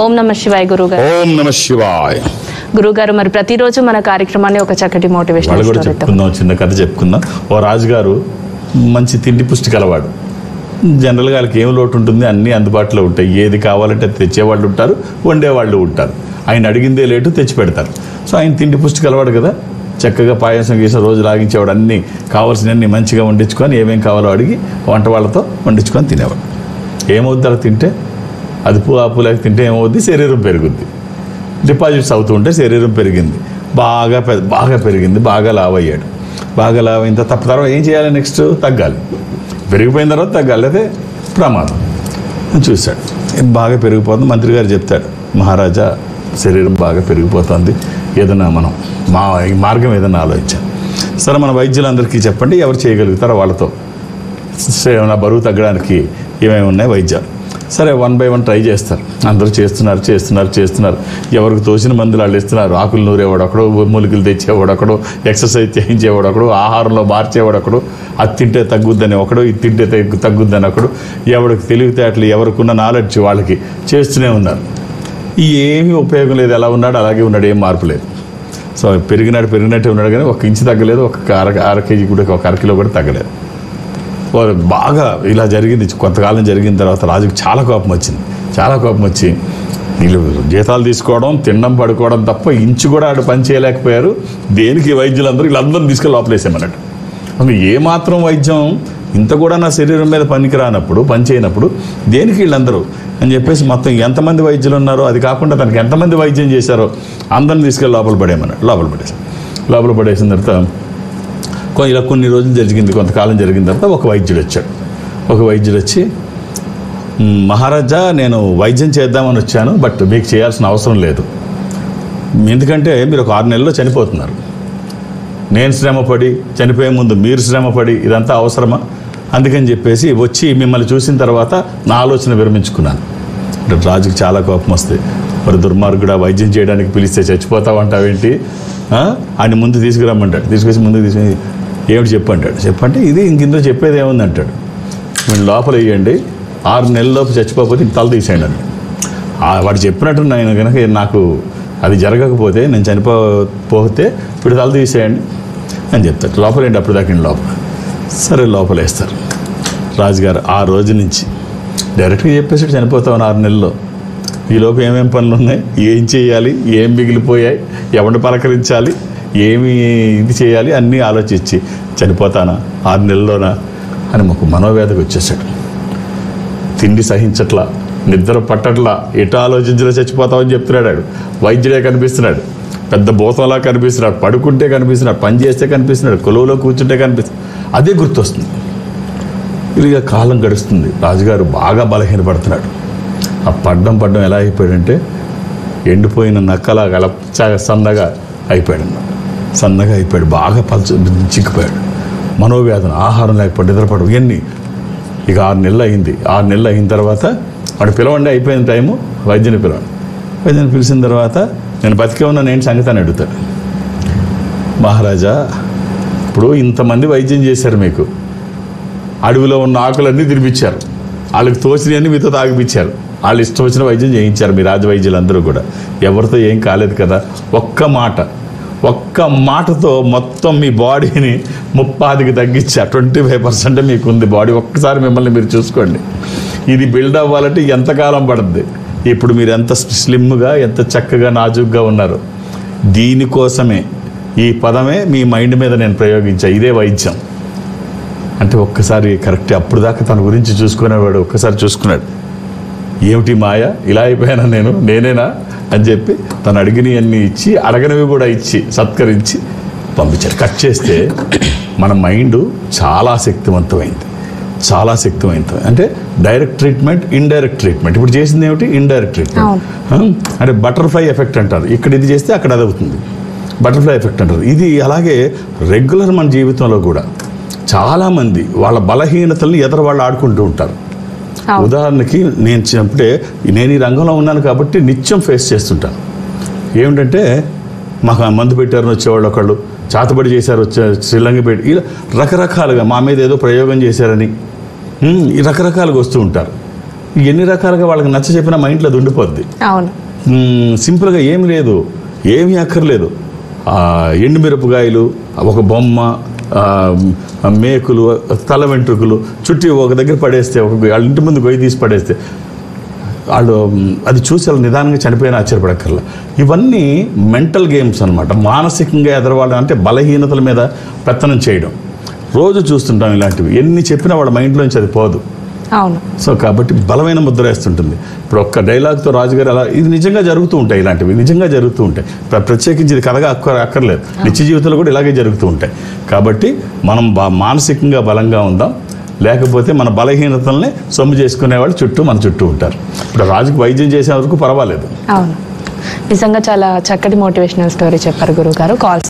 ఓం నమ శివాయ గురుగారు. ఓం నమ శివాయ. గురుగారు, మరి ప్రతిరోజు మన కార్యక్రమాన్ని ఒక చక్కటి మోటివేషన్ కూడా చెప్పుకుందాం. చిన్న కథ చెప్పుకుందాం. ఓ రాజుగారు మంచి తిండి పుష్టి కలవాడు. జనరల్గా వాళ్ళకి ఏం లోటు ఉంటుంది, అన్నీ అందుబాటులో ఉంటాయి. ఏది కావాలంటే తెచ్చేవాళ్ళు ఉంటారు, వండేవాళ్ళు ఉంటారు. ఆయన అడిగిందే లేటు తెచ్చి పెడతారు. సో ఆయన తిండి పుష్టి కలవాడు కదా, చక్కగా పాయసం గీసం రోజు లాగించేవాడు. అన్నీ కావాల్సినవన్నీ మంచిగా వండించుకొని ఏమేం కావాలో అడిగి వంట వాళ్ళతో వండించుకొని తినేవాడు. ఏమవుద్ది అలా తింటే? అదుపు ఆపు లేక తింటే ఏమవుద్ది? శరీరం పెరుగుద్ది. డిపాజిట్స్ అవుతూ ఉంటే శరీరం పెరిగింది, బాగా పెరిగింది, బాగా లావ్ అయ్యాడు. బాగా లావ్ అయిన తర్వాత ఏం చేయాలి? నెక్స్ట్ తగ్గాలి. పెరిగిపోయిన తర్వాత తగ్గాలి, అయితే ప్రమాదం. చూశాడు బాగా పెరిగిపోతుంది. మంత్రి గారు చెప్తాడు, మహారాజా శరీరం బాగా పెరిగిపోతుంది, ఏదైనా మనం ఈ మార్గం ఏదైనా ఆలోచించాం. సరే మన వైద్యులందరికీ చెప్పండి, ఎవరు చేయగలుగుతారో వాళ్ళతో నా బరువు తగ్గడానికి ఏమేమి ఉన్నాయి వైద్యాలు. సరే 1 by 1 ట్రై చేస్తారు. అందరూ చేస్తున్నారు. ఎవరికి తోచిన మందులు వాళ్ళు ఇస్తున్నారు. ఆకులు నూరేవాడు ఒకడు, మూలికలు తెచ్చేవాడు ఒకడు, ఎక్సర్సైజ్ చేయించేవాడు ఒకడు, ఆహారంలో మార్చేవాడు ఒకడు, అది తింటే తగ్గుద్దని ఒకడు, ఇది తింటే తగ్గుద్దని ఒకడు. ఎవరికి తెలివితేటలు, ఎవరికున్న నాలెడ్జ్ వాళ్ళకి చేస్తూనే ఉన్నారు. ఏమీ ఉపయోగం లేదు. ఎలా ఉన్నాడు అలాగే ఉన్నాడు, ఏం మార్పు లేదు. సో పెరిగినట్టే ఉన్నాడు, కానీ 1 ఇంచు తగ్గలేదు, అర కేజీ కూడా, 1 కిలో కూడా తగ్గలేదు. బాగా ఇలా జరిగింది. కొంతకాలం జరిగిన తర్వాత రాజుకు చాలా కోపం వచ్చి వీళ్ళు జీతాలు తీసుకోవడం, తినడం, పడుకోవడం తప్ప ఇంచు కూడా ఆడు పని చేయలేకపోయారు. దేనికి వైద్యులందరూ వీళ్ళందరూ తీసుకెళ్ళి లోపలేసామన్నట్టు. అసలు ఏమాత్రం వైద్యం ఇంత కూడా నా శరీరం మీద పనికి రానప్పుడు, పని చేయనప్పుడు దేనికి వీళ్ళందరూ అని చెప్పేసి మొత్తం ఎంతమంది వైద్యులు ఉన్నారో, అది కాకుండా తనకి ఎంతమంది వైద్యం చేశారో అందరిని తీసుకెళ్ళి లోపల పడేసిన తర్వాత ఇలా కొన్ని రోజులు కొంతకాలం జరిగిన తర్వాత ఒక వైద్యుడు వచ్చి మహారాజా నేను వైద్యం చేద్దామని వచ్చాను, బట్ మీకు చేయాల్సిన అవసరం లేదు. ఎందుకంటే మీరు ఒక 6 నెలల్లో చనిపోతున్నారు. నేను శ్రమపడి చనిపోయే ముందు మీరు శ్రమపడి ఇదంతా అవసరమా? అందుకని చెప్పేసి వచ్చి మిమ్మల్ని చూసిన తర్వాత నా ఆలోచన విరమించుకున్నాను. అంటే రాజుకి చాలా కోపం వస్తుంది. మరి దుర్మార్గుడా, వైద్యం చేయడానికి పిలిస్తే చచ్చిపోతావంటావేంటి? ఆయన ముందు తీసుకురమ్మంటాడు. తీసుకొచ్చి ముందుకు తీసుకుని ఏమిటి చెప్పంటే ఇది ఇందులో చెప్పేది ఏముంది అంటాడు. మీరు లోపల వేయండి, 6 నెలల్లోపు చచ్చిపోకపోతే తల తీసేయండి అని. వాడు చెప్పినట్టు నేను కనుక నాకు అది జరగకపోతే, నేను చనిపోతే ఇప్పుడు తల తీసేయండి అని చెప్తాడు. లోపలేండి, అప్పుడు దాకా లోపల. సరే లోపలేస్తారు. రాజుగారు ఆ రోజు నుంచి డైరెక్ట్గా చెప్పేసి చనిపోతామని 6 నెలల్లో. ఈలోపు ఏమేమి పనులు ఉన్నాయి, ఏం చేయాలి, ఏం మిగిలిపోయాయి, ఎవరిని పలకరించాలి, ఏమి ఇది చేయాలి అన్నీ ఆలోచించి చనిపోతానా 6 నెలల్లోనా అని ఒక మనోవేదకు వచ్చేసాడు. తిండి సహించట్లా, నిద్ర పట్టట్లా, ఎటు ఆలోచించలే చచ్చిపోతామని చెప్తున్నాడు. వైద్యుడే కనిపిస్తున్నాడు, పెద్ద భూతంలా కనిపిస్తున్నాడు, పడుకుంటే కనిపిస్తున్నాడు, పని చేస్తే కనిపిస్తున్నాడు, కొలువులో కూర్చుంటే కనిపిస్తున్నాడు. అదే గుర్తొస్తుంది. ఇదిగా కాలం గడుస్తుంది. రాజుగారు బాగా బలహీనపడుతున్నాడు. ఆ పడ్డం ఎలా అయిపోయాడంటే ఎండిపోయిన నక్కలా సన్నగా అయిపోయాడు. బాగా చిక్కిపోయాడు. మనోవేదన, ఆహారం లేకపోతే నిద్రపడు, ఇవన్నీ. ఇక 6 నెలలు అయింది. 6 నెలలు అయిన తర్వాత వాడు పిలవండి, అయిపోయిన టైము, వైద్యుని పిలిచిన తర్వాత నేను బతికే ఉన్నాను ఏంటి సంగతి అని అడుగుతాడు. మహారాజా, ఇప్పుడు ఇంతమంది వైద్యం చేశారు, మీకు అడవిలో ఉన్న ఆకులన్నీ తినిపించారు, వాళ్ళకి తోచినవన్నీ మీతో తాగిపించారు, వాళ్ళు ఇష్టం వచ్చిన వైద్యం చేయించారు మీ రాజవైద్యులందరూ కూడా. ఎవరితో ఏం కాలేదు కదా. ఒక్క మాటతో మొత్తం మీ బాడీని 30కి తగ్గించా. 25% మీకుంది బాడీ. ఒక్కసారి మిమ్మల్ని మీరు చూసుకోండి. ఇది బిల్డ్ అవ్వాలంటే ఎంతకాలం పడుతుంది? ఇప్పుడు మీరు ఎంత స్లిమ్గా, ఎంత చక్కగా, నాజుగ్గా ఉన్నారు. దీనికోసమే ఈ పదమే మీ మైండ్ మీద నేను ప్రయోగించా. ఇదే వైద్యం అంటే. ఒక్కసారి కరెక్ట్ అప్పుడు దాకా తన గురించి చూసుకునేవాడు. ఒక్కసారి చూసుకున్నాడు, ఏమిటి మాయ, ఇలా అయిపోయానా నేనేనా అని చెప్పి తను అడిగినవన్నీ ఇచ్చి, అడగనివి కూడా ఇచ్చి సత్కరించి పంపించాడు. కట్ చేస్తే మన మైండ్ చాలా శక్తివంతమైంది. అంటే డైరెక్ట్ ట్రీట్మెంట్, ఇండైరెక్ట్ ట్రీట్మెంట్. ఇప్పుడు చేసింది ఏమిటి? Indirect treatment. అంటే బటర్ఫ్లై ఎఫెక్ట్ అంటారు. ఇక్కడ ఇది చేస్తే అక్కడ అది అవుతుంది. బటర్ఫ్లై ఎఫెక్ట్ అంటారు. ఇది అలాగే రెగ్యులర్ మన జీవితంలో కూడా చాలామంది వాళ్ళ బలహీనతల్ని వాళ్ళు ఆడుకుంటూ ఉంటారు. ఉదాహరణకి నేను చిన్నప్పుడే, నేను ఈ రంగంలో ఉన్నాను కాబట్టి నిత్యం ఫేస్ చేస్తుంటాను. ఏమిటంటే మాకు మందు పెట్టారని వచ్చేవాళ్ళు ఒకళ్ళు, చాతబడి చేశారు శ్రీలంక పెట్టి, ఇలా రకరకాలుగా మా మీద ఏదో ప్రయోగం చేశారని ఈ రకరకాలుగా వస్తూ ఉంటారు. ఎన్ని రకాలుగా వాళ్ళకి నచ్చ చెప్పినా మైండ్లో అది ఉండిపోద్ది. అవును. సింపుల్గా ఏమి లేదు, ఏమీ అక్కర్లేదు. ఎండుమిరపకాయలు, ఒక బొమ్మ, మేకులు, తల వెంట్రుకలు చుట్టి ఒక దగ్గర పడేస్తే, వాళ్ళ ఇంటి ముందు గొయ్యి తీసి పడేస్తే వాళ్ళు అది చూసి వాళ్ళు నిదానంగా చనిపోయినా ఆశ్చర్యపడక్కర్లా. ఇవన్నీ మెంటల్ గేమ్స్ అనమాట. మానసికంగా ఎదరవాళ్ళ అంటే బలహీనతల మీద పెత్తనం చేయడం. రోజు చూస్తుంటాం ఇలాంటివి. ఎన్ని చెప్పినా వాళ్ళ మైండ్లోంచి అది పోదు. అవును. సో కాబట్టి బలమైన ముద్ర వేస్తుంటుంది. ఇప్పుడు ఒక్క డైలాగ్తో రాజుగారు అలా, ఇది నిజంగా జరుగుతూ ఉంటాయి, ఇలాంటివి నిజంగా జరుగుతూ ఉంటాయి. ప్రత్యేకించి ఇది కథగా అక్కర్లేదు, నిత్య జీవితంలో కూడా ఇలాగే జరుగుతూ ఉంటాయి. కాబట్టి మనం మానసికంగా బలంగా ఉందాం, లేకపోతే మన బలహీనతల్ని సొమ్ము చేసుకునేవాళ్ళు మన చుట్టూ ఉంటారు. ఇప్పుడు రాజుకి వైద్యం చేసే వరకు పర్వాలేదు. అవును, నిజంగా చాలా చక్కటి మోటివేషనల్ స్టోరీ చెప్పారు గురువు గారు. కాల్స్